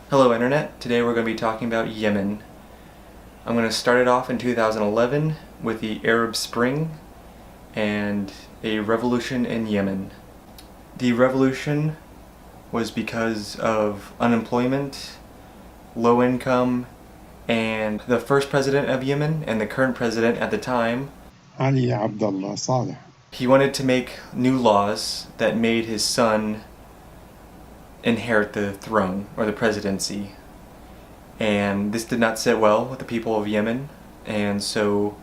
Hello Internet, today we're going to be talking about Yemen. I'm going to start it off in 2011 with the Arab Spring and a revolution in Yemen. The revolution was because of unemployment, low income, and the first president of Yemen and the current president at the time, Ali Abdullah Saleh. He wanted to make new laws that made his son inherit the throne or the presidency, and this did not sit well with the people of Yemen, and so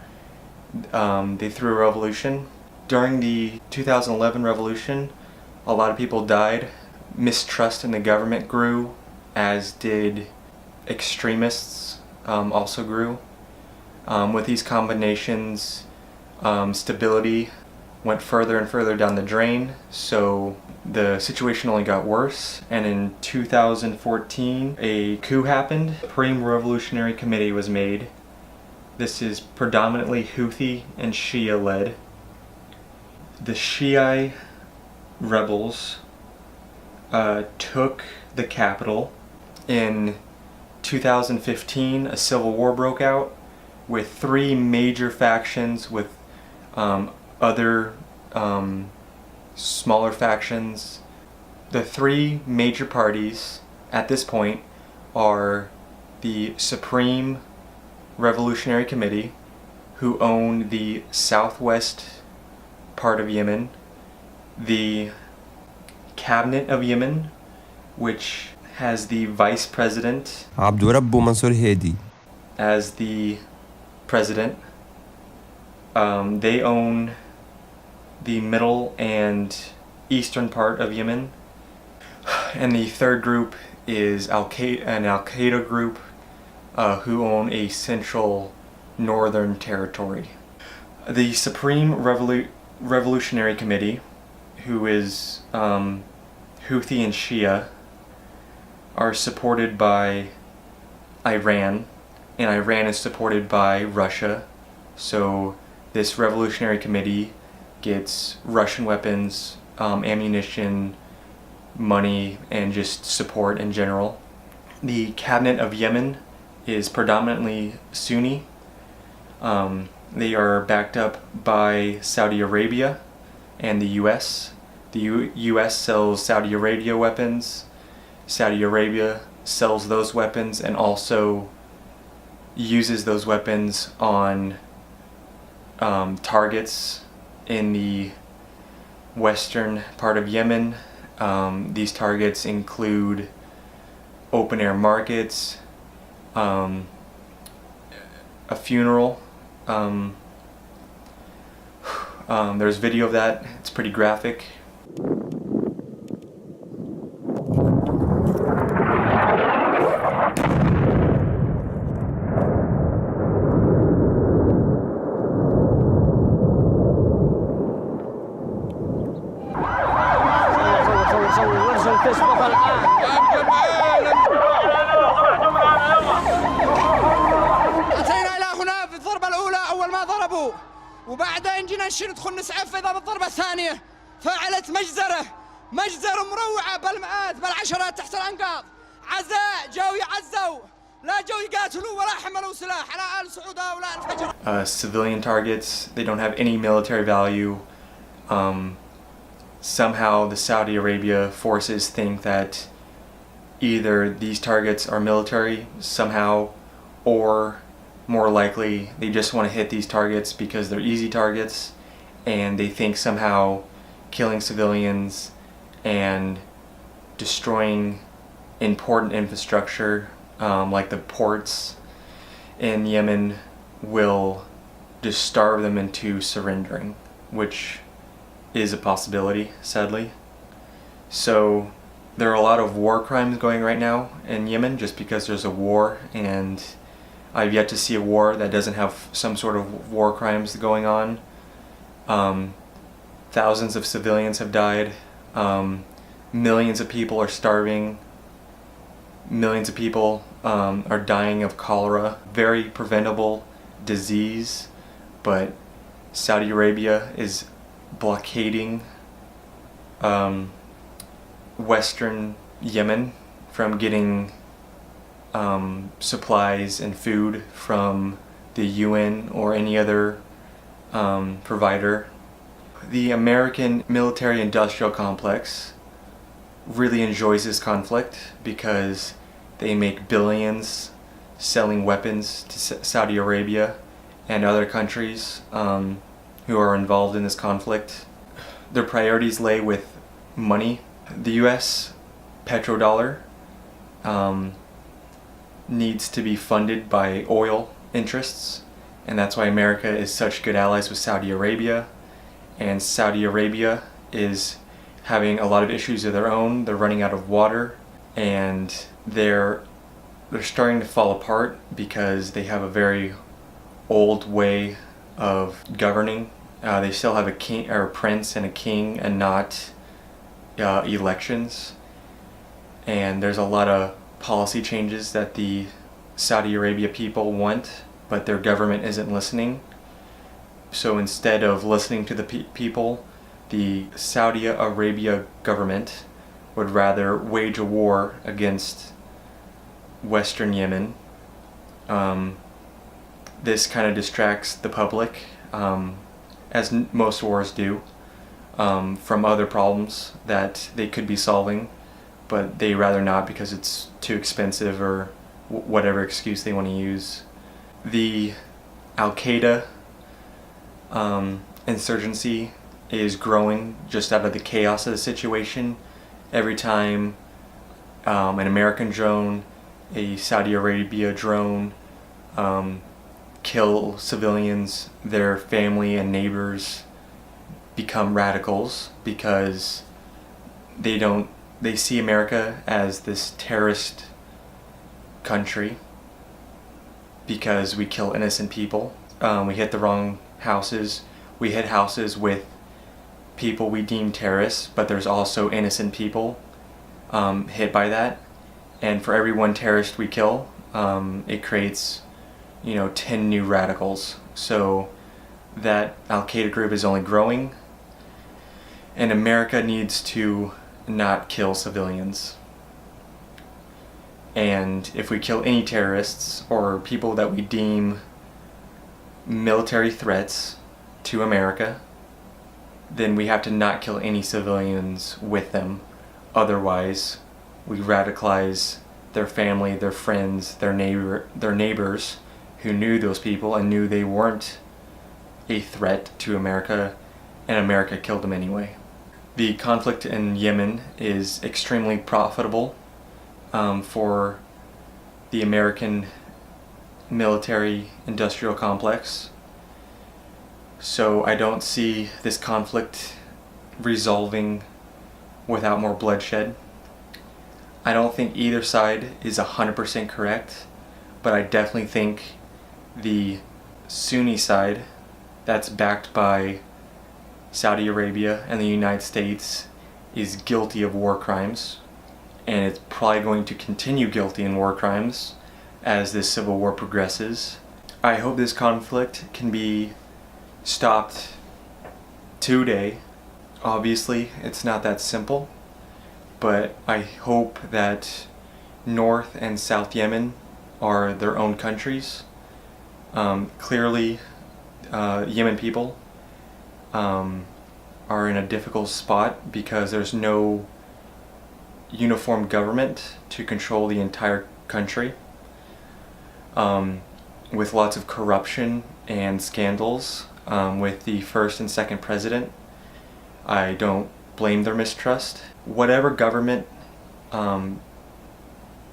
they threw a revolution. During the 2011 revolution, a lot of people died. Mistrust in the government grew, as did extremists also grew. With these combinations, stability went further and further down the drain, so the situation only got worse, and in 2014 a coup happened. Supreme Revolutionary Committee was made. This is predominantly Houthi and Shia led. The Shia rebels took the capital. In 2015 a civil war broke out with three major factions with other smaller factions. The three major parties at this point are the Supreme Revolutionary Committee, who own the southwest part of Yemen, the Cabinet of Yemen, which has the Vice President as the President. They own the middle and eastern part of Yemen. And the third group is an Al-Qaeda group who own a central northern territory. The Supreme Revolutionary Committee, who is Houthi and Shia, are supported by Iran, and Iran is supported by Russia. So this Revolutionary Committee gets Russian weapons, ammunition, money, and just support in general. The Cabinet of Yemen is predominantly Sunni. They are backed up by Saudi Arabia and the US. The US sells Saudi Arabia weapons. Saudi Arabia sells those weapons and also uses those weapons on targets in the western part of Yemen. These targets include open air markets, a funeral. There's video of that. It's pretty graphic. أتينا إلى هنا في الضربة الأولى أول ما ضربوا، وبعدين جينا ندخل نسعف إذا بالضربة الثانية فعلت مجزرة مروعة بالمئات بالعشرات تحت الأنقاض. عزاء جاوا يعزوا، لا جاوا يقاتلوا ولا حملوا سلاح على آل سعود ولا الفجر. Civilian targets, they don't have any military value. Somehow the Saudi Arabia forces think that either these targets are military somehow, or more likely they just want to hit these targets because they're easy targets, and they think somehow killing civilians and destroying important infrastructure like the ports in Yemen will just starve them into surrendering, which is a possibility, sadly. So there are a lot of war crimes going right now in Yemen just because there's a war, and I've yet to see a war that doesn't have some sort of war crimes going on. Thousands of civilians have died. Millions of people are starving. Millions of people are dying of cholera. Very preventable disease, but Saudi Arabia is blockading western Yemen from getting supplies and food from the UN or any other provider. The American military-industrial complex really enjoys this conflict because they make billions selling weapons to Saudi Arabia and other countries who are involved in this conflict. Their priorities lay with money. The US petrodollar needs to be funded by oil interests, and that's why America is such good allies with Saudi Arabia. And Saudi Arabia is having a lot of issues of their own. They're running out of water, and they're starting to fall apart because they have a very old way of governing. They still have a king or a prince and a king, and not elections. And there's a lot of policy changes that the Saudi Arabia people want, but their government isn't listening. So instead of listening to the people, the Saudi Arabia government would rather wage a war against Western Yemen. This kind of distracts the public, as most wars do, from other problems that they could be solving, but they rather not because it's too expensive or whatever excuse they want to use. The Al-Qaeda insurgency is growing just out of the chaos of the situation. Every time an American drone, a Saudi Arabia drone kill civilians, their family and neighbors become radicals because they see America as this terrorist country because we kill innocent people. We hit the wrong houses. We hit houses with people we deem terrorists, but there's also innocent people hit by that. And for every one terrorist we kill, it creates, 10 new radicals. So that Al-Qaeda group is only growing, and America needs to not kill civilians. And if we kill any terrorists or people that we deem military threats to America, then we have to not kill any civilians with them. Otherwise, we radicalize their family, their friends, their neighbors who knew those people and knew they weren't a threat to America, and America killed them anyway. The conflict in Yemen is extremely profitable for the American military-industrial complex. So I don't see this conflict resolving without more bloodshed. I don't think either side is 100% correct, but I definitely think the Sunni side, that's backed by Saudi Arabia and the United States, is guilty of war crimes, and it's probably going to continue guilty in war crimes as this civil war progresses. I hope this conflict can be stopped today. Obviously, it's not that simple, but I hope that North and South Yemen are their own countries. Clearly, Yemen people are in a difficult spot because there's no uniform government to control the entire country, with lots of corruption and scandals with the first and second president. I don't blame their mistrust. Whatever government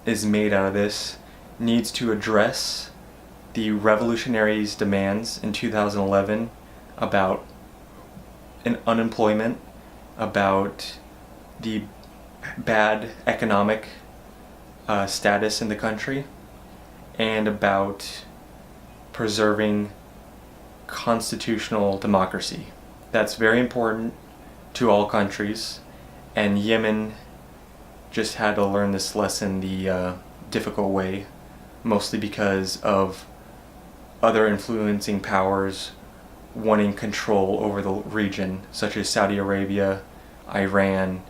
is made out of this needs to address the revolutionaries' demands in 2011 about unemployment, about the bad economic status in the country, and about preserving constitutional democracy. That's very important to all countries, and Yemen just had to learn this lesson the difficult way, mostly because of other influencing powers wanting control over the region, such as Saudi Arabia, Iran,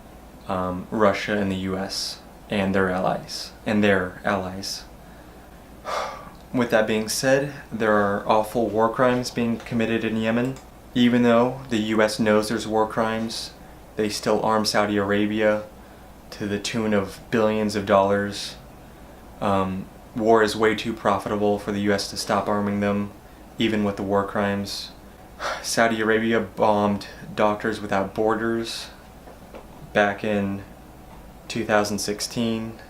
Russia, and the US, and their allies. With that being said, there are awful war crimes being committed in Yemen. Even though the US knows there's war crimes, they still arm Saudi Arabia to the tune of billions of dollars. War is way too profitable for the US to stop arming them, even with the war crimes. Saudi Arabia bombed Doctors Without Borders back in 2016.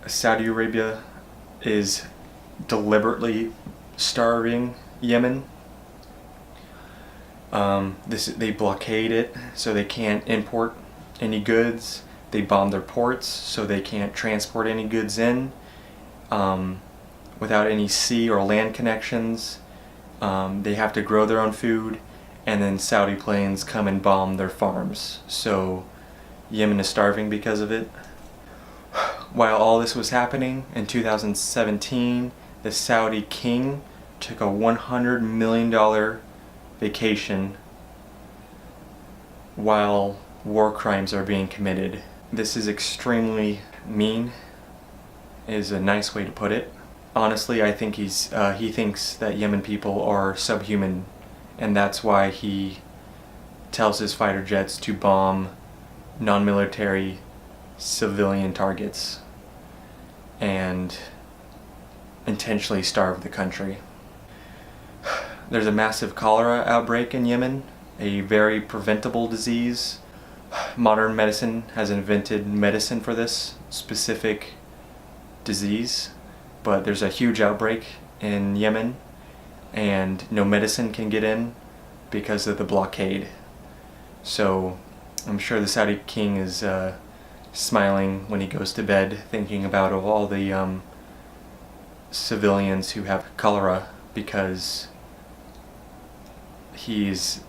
Saudi Arabia is deliberately starving Yemen. They blockade it so they can't import any goods. They bomb their ports so they can't transport any goods in without any sea or land connections. They have to grow their own food, and then Saudi planes come and bomb their farms. So Yemen is starving because of it. While all this was happening, in 2017, the Saudi king took a $100 million vacation while war crimes are being committed. This is extremely mean, is a nice way to put it. Honestly, I think he thinks that Yemen people are subhuman, and that's why he tells his fighter jets to bomb non-military civilian targets and intentionally starve the country. There's a massive cholera outbreak in Yemen, a very preventable disease. Modern medicine has invented medicine for this specific disease, but there's a huge outbreak in Yemen and no medicine can get in because of the blockade. So I'm sure the Saudi king is smiling when he goes to bed, thinking about all the civilians who have cholera because he's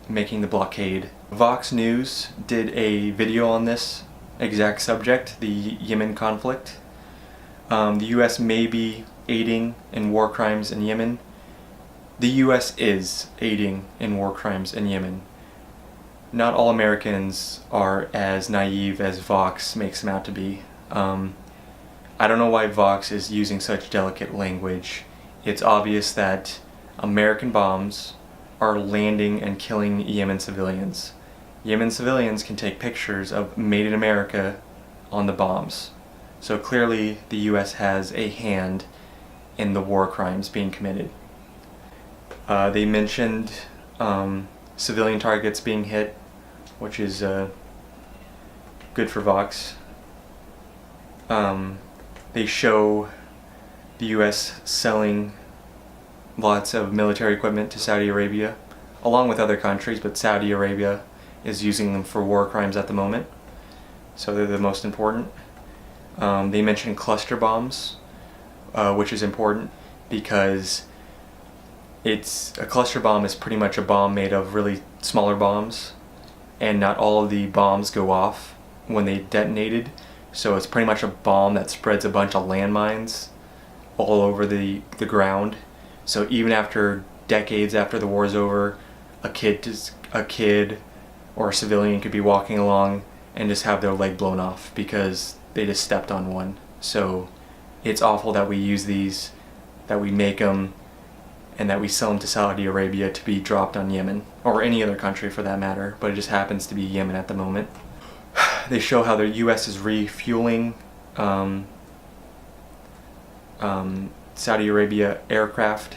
making the blockade. Vox News did a video on this exact subject, the Yemen conflict. The US may be aiding in war crimes in Yemen. The US is aiding in war crimes in Yemen. Not all Americans are as naive as Vox makes them out to be. I don't know why Vox is using such delicate language. It's obvious that American bombs are landing and killing Yemen civilians. Yemen civilians can take pictures of Made in America on the bombs. So clearly the US has a hand in the war crimes being committed. They mentioned civilian targets being hit, which is good for Vox. They show the US selling lots of military equipment to Saudi Arabia, along with other countries, but Saudi Arabia is using them for war crimes at the moment, so they're the most important. They mentioned cluster bombs, which is important because a cluster bomb is pretty much a bomb made of really smaller bombs, and not all of the bombs go off when they detonated, so it's pretty much a bomb that spreads a bunch of landmines all over the ground. So even after decades after the war is over, a kid or a civilian could be walking along and just have their leg blown off because they just stepped on one. So it's awful that we use these, that we make them, and that we sell them to Saudi Arabia to be dropped on Yemen, or any other country for that matter, but it just happens to be Yemen at the moment. They show how the US is refueling Saudi Arabia aircraft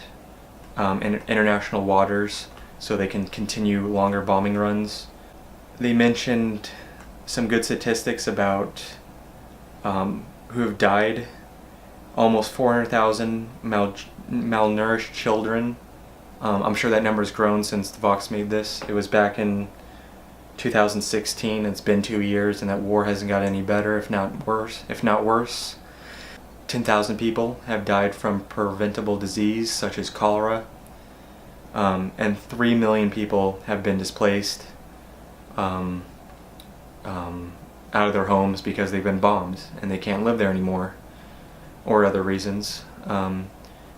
in international waters so they can continue longer bombing runs. They mentioned some good statistics about who have died. Almost 400,000 malnourished children. I'm sure that number's grown since Vox made this. It was back in 2016. It's been 2 years, and that war hasn't got any better, if not worse. 10,000 people have died from preventable disease such as cholera, and 3 million people have been displaced out of their homes because they've been bombed and they can't live there anymore, or other reasons.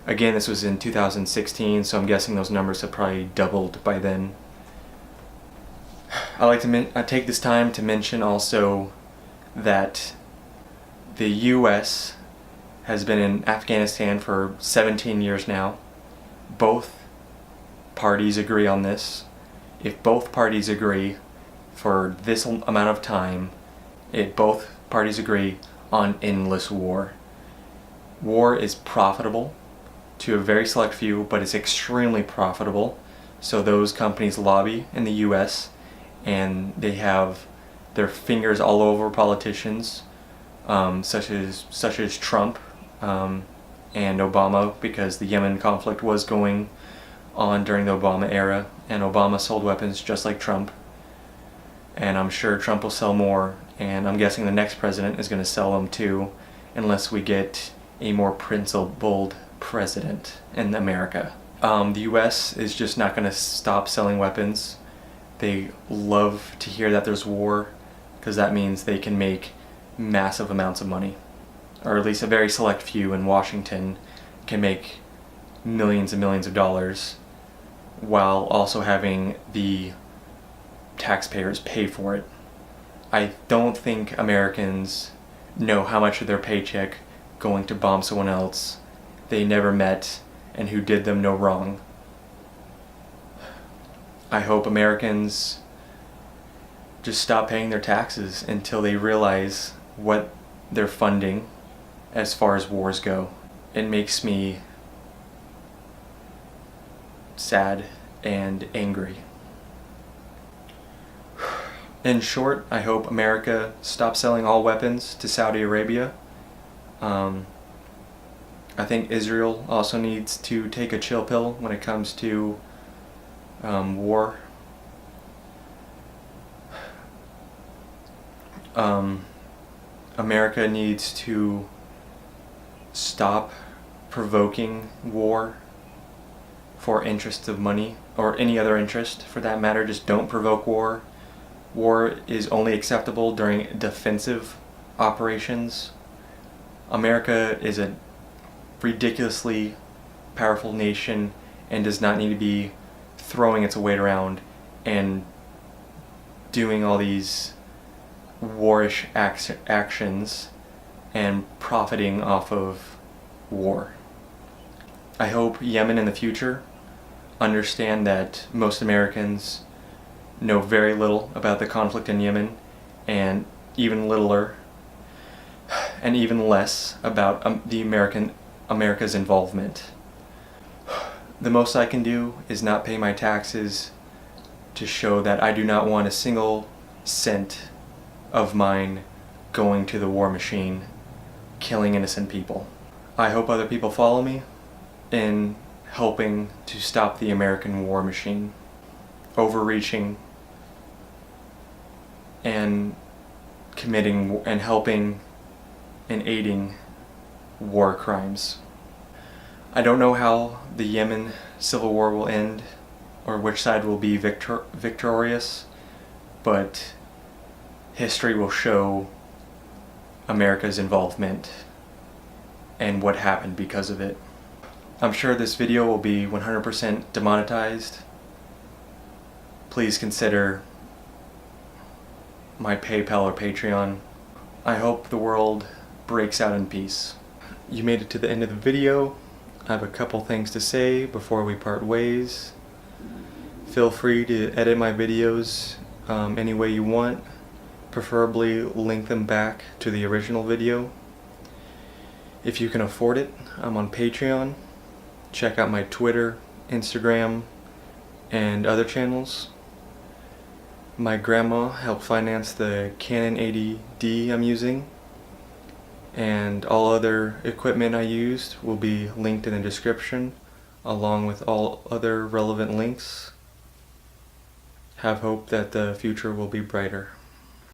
Again, this was in 2016, so I'm guessing those numbers have probably doubled by then. I like to take this time to mention also that The US has been in Afghanistan for 17 years now. Both parties agree on this. If both parties agree for this amount of time, both parties agree on endless war. War is profitable to a very select few, but it's extremely profitable. So those companies lobby in the US, and they have their fingers all over politicians, such as Trump and Obama, because the Yemen conflict was going on during the Obama era, and Obama sold weapons just like Trump. And I'm sure Trump will sell more, and I'm guessing the next president is going to sell them too, unless we get a more principled president in America. The US is just not going to stop selling weapons. They love to hear that there's war, because that means they can make massive amounts of money. Or at least a very select few in Washington can make millions and millions of dollars, while also having the taxpayers pay for it. I don't think Americans know how much of their paycheck going to bomb someone else they never met and who did them no wrong. I hope Americans just stop paying their taxes until they realize what they're funding as far as wars go. It makes me sad and angry. In short, I hope America stops selling all weapons to Saudi Arabia. I think Israel also needs to take a chill pill when it comes to war. America needs to stop provoking war for interests of money, or any other interest for that matter. Just don't provoke war. War is only acceptable during defensive operations. America is a ridiculously powerful nation and does not need to be throwing its weight around and doing all these warish actions and profiting off of war. I hope Yemen in the future understand that most Americans know very little about the conflict in Yemen, and even littler and even less about America's involvement. The most I can do is not pay my taxes to show that I do not want a single cent of mine going to the war machine, killing innocent people. I hope other people follow me in helping to stop the American war machine overreaching and committing and helping and aiding war crimes. I don't know how the Yemen civil war will end or which side will be victorious, but history will show America's involvement and what happened because of it. I'm sure this video will be 100% demonetized. Please consider my PayPal or Patreon. I hope the world breaks out in peace. You made it to the end of the video. I have a couple things to say before we part ways. Feel free to edit my videos any way you want. Preferably link them back to the original video. If you can afford it, I'm on Patreon. Check out my Twitter, Instagram, and other channels. My grandma helped finance the Canon 80D I'm using, and all other equipment I used will be linked in the description, along with all other relevant links. Have hope that the future will be brighter.